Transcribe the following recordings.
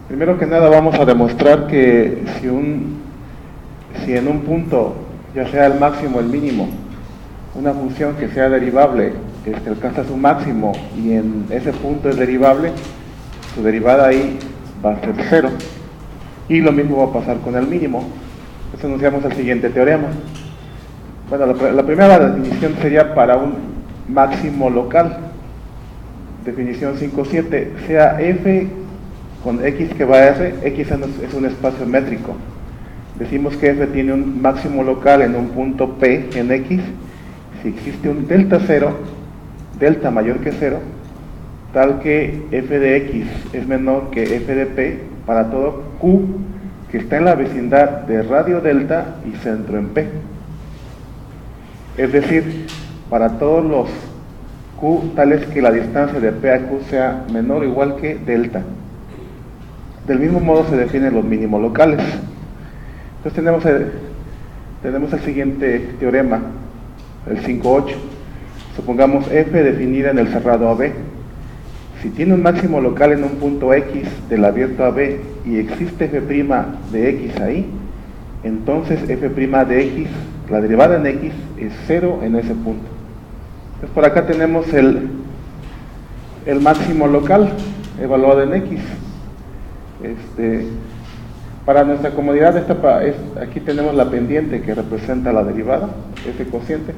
Primero que nada vamos a demostrar que si en un punto, ya sea el máximo o el mínimo, una función que sea derivable alcanza su máximo y en ese punto es derivable, su derivada ahí va a ser 0. Y lo mismo va a pasar con el mínimo. Entonces enunciamos el siguiente teorema. Bueno, la primera definición sería para un máximo local. Definición 5.7, sea f con x que va a r, x es un espacio métrico. Decimos que f tiene un máximo local en un punto p en x, si existe un delta 0, delta mayor que 0, tal que f de x es menor que f de p para todo q que está en la vecindad de radio delta y centro en p. Es decir, para todos los q tales que la distancia de p a q sea menor o igual que delta. Del mismo modo se definen los mínimos locales. Entonces tenemos el siguiente teorema, el 5.8. Supongamos f definida en el cerrado AB. Si tiene un máximo local en un punto x del abierto AB y existe f' de x ahí, entonces f' de x, la derivada en x, es 0 en ese punto. Entonces por acá tenemos el máximo local evaluado en x. Para nuestra comodidad, aquí tenemos la pendiente que representa la derivada, ese cociente,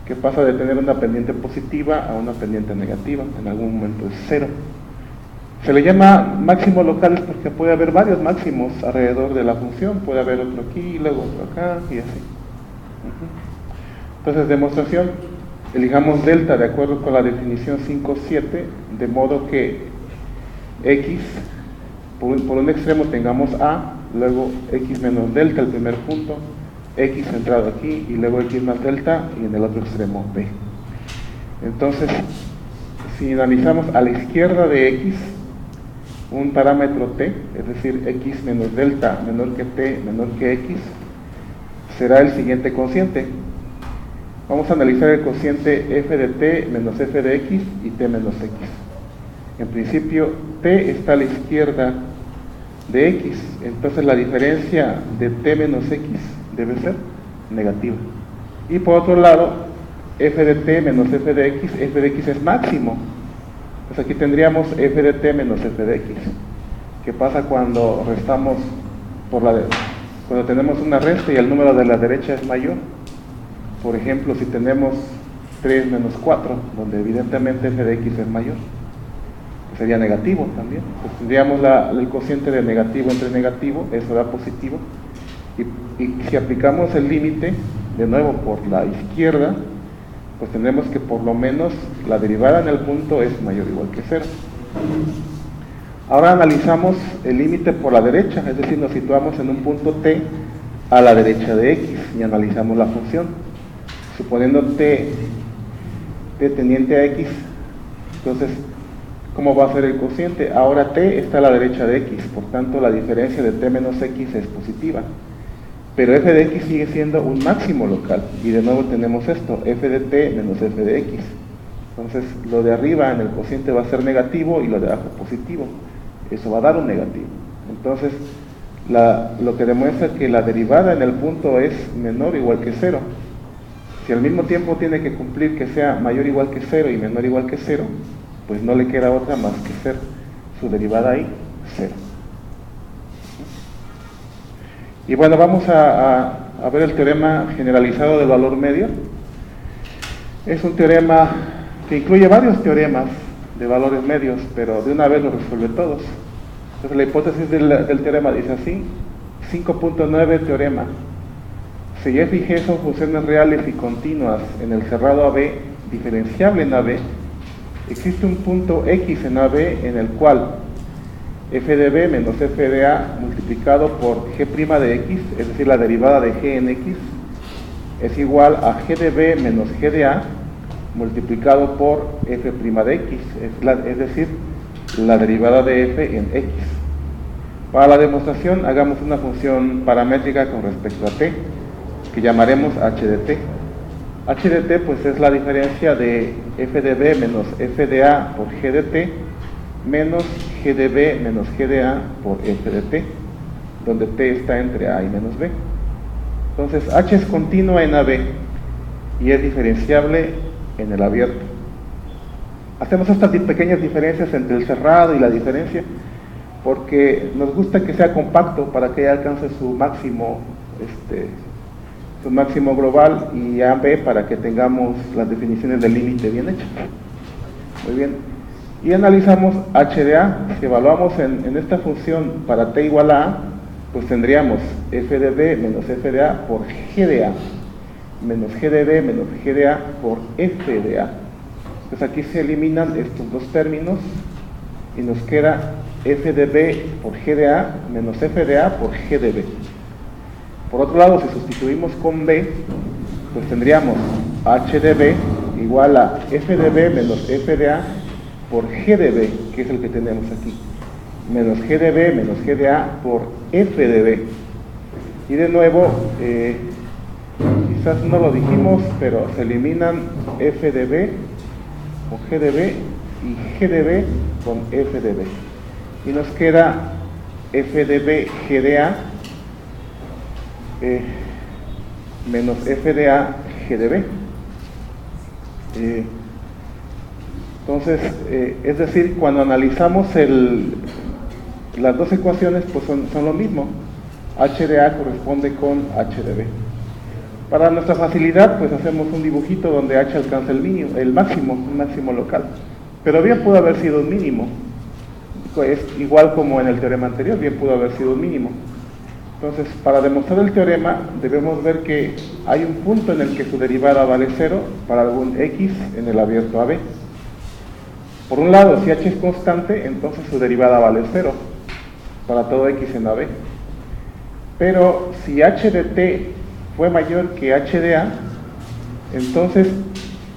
que pasa de tener una pendiente positiva a una pendiente negativa, en algún momento es 0. Se le llama máximos locales porque puede haber varios máximos alrededor de la función, puede haber otro aquí, luego otro acá, y así. Entonces, demostración, elijamos delta de acuerdo con la definición 5.7, de modo que x, por un extremo tengamos a, luego x menos delta, el primer punto, x centrado aquí, y luego x más delta, y en el otro extremo b. Entonces, si analizamos a la izquierda de x, un parámetro t, es decir, x menos delta menor que t menor que x, será el siguiente cociente. Vamos a analizar el cociente f de t menos f de x y t menos x. En principio, t está a la izquierda de x, entonces la diferencia de t menos x debe ser negativa. Y por otro lado, f de t menos f de x es máximo. Pues aquí tendríamos f de t menos f de x. ¿Qué pasa cuando restamos cuando tenemos una resta y el número de la derecha es mayor? Por ejemplo, si tenemos 3 menos 4, donde evidentemente f de x es mayor, pues sería negativo también. Pues tendríamos el cociente de negativo entre negativo, eso da positivo. Y si aplicamos el límite, de nuevo por la izquierda, pues tendremos que por lo menos la derivada en el punto es mayor o igual que 0. Ahora analizamos el límite por la derecha, es decir, nos situamos en un punto t a la derecha de x y analizamos la función. Suponiendo t tendiente a x, entonces, ¿cómo va a ser el cociente? Ahora t está a la derecha de x, por tanto la diferencia de t menos x es positiva. Pero f de x sigue siendo un máximo local, y de nuevo tenemos esto, f de t menos f de x. Entonces, lo de arriba en el cociente va a ser negativo y lo de abajo positivo. Eso va a dar un negativo. Entonces, lo que demuestra que la derivada en el punto es menor o igual que 0. Si al mismo tiempo tiene que cumplir que sea mayor o igual que 0 y menor o igual que 0, pues no le queda otra más que ser su derivada ahí, 0. Y bueno, vamos a ver el teorema generalizado del valor medio. Es un teorema que incluye varios teoremas de valores medios, pero de una vez los resuelve todos. Entonces la hipótesis del teorema dice así: 5.9 teorema. Si f y g son funciones reales y continuas en el cerrado AB, diferenciable en AB, existe un punto x en AB en el cual f de b menos f de a multiplicado por g' de x, es decir, la derivada de g en x, es igual a g de b menos g de a multiplicado por f' de x, es decir, la derivada de f en x. Para la demostración, hagamos una función paramétrica con respecto a t, que llamaremos h de t. H de t pues es la diferencia de f de b menos f de a por g de t menos G de B menos G de A por F de T, donde T está entre A y menos B. Entonces H es continua en AB y es diferenciable en el abierto. Hacemos estas pequeñas diferencias entre el cerrado y la diferencia porque nos gusta que sea compacto para que alcance su máximo global, y AB para que tengamos las definiciones del límite bien hechas. Muy bien. Y analizamos H de A. Si evaluamos en esta función para T igual a A, pues tendríamos F de B menos F de A por G de A menos G de B menos G de A por F de A. Entonces aquí se eliminan estos dos términos y nos queda F de B por G de A menos F de A por G de B. Por otro lado, si sustituimos con B, pues tendríamos H de B igual a F de B menos F de A por G de B, que es el que tenemos aquí, menos G de B menos G de A por F de B. Y de nuevo, quizás no lo dijimos, pero se eliminan F de B con G de B y G de B con F de B. Y nos queda F de B G de A menos F de A G de B. Entonces, es decir, cuando analizamos las dos ecuaciones, pues son lo mismo. H de A corresponde con H de B. Para nuestra facilidad, pues hacemos un dibujito donde H alcanza el máximo local. Pero bien pudo haber sido un mínimo. Es igual como en el teorema anterior, bien pudo haber sido un mínimo. Entonces, para demostrar el teorema, debemos ver que hay un punto en el que su derivada vale 0 para algún X en el abierto AB. Por un lado, si H es constante, entonces su derivada vale 0 para todo X en AB. Pero si H de T fue mayor que H de A, entonces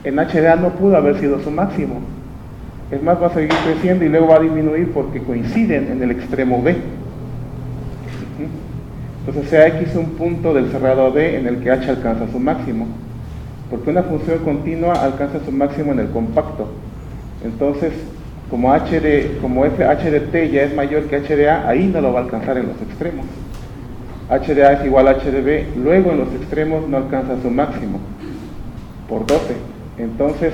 en H de A no pudo haber sido su máximo. Es más, va a seguir creciendo y luego va a disminuir porque coinciden en el extremo B. Entonces sea X un punto del cerrado AB en el que H alcanza su máximo, porque una función continua alcanza su máximo en el compacto. Entonces, como H de T ya es mayor que H de A, ahí no lo va a alcanzar en los extremos. H de A es igual a H de B, luego en los extremos no alcanza su máximo, por 12. Entonces,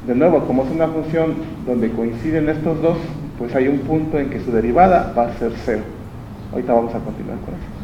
de nuevo, como es una función donde coinciden estos dos, pues hay un punto en que su derivada va a ser 0. Ahorita vamos a continuar con eso.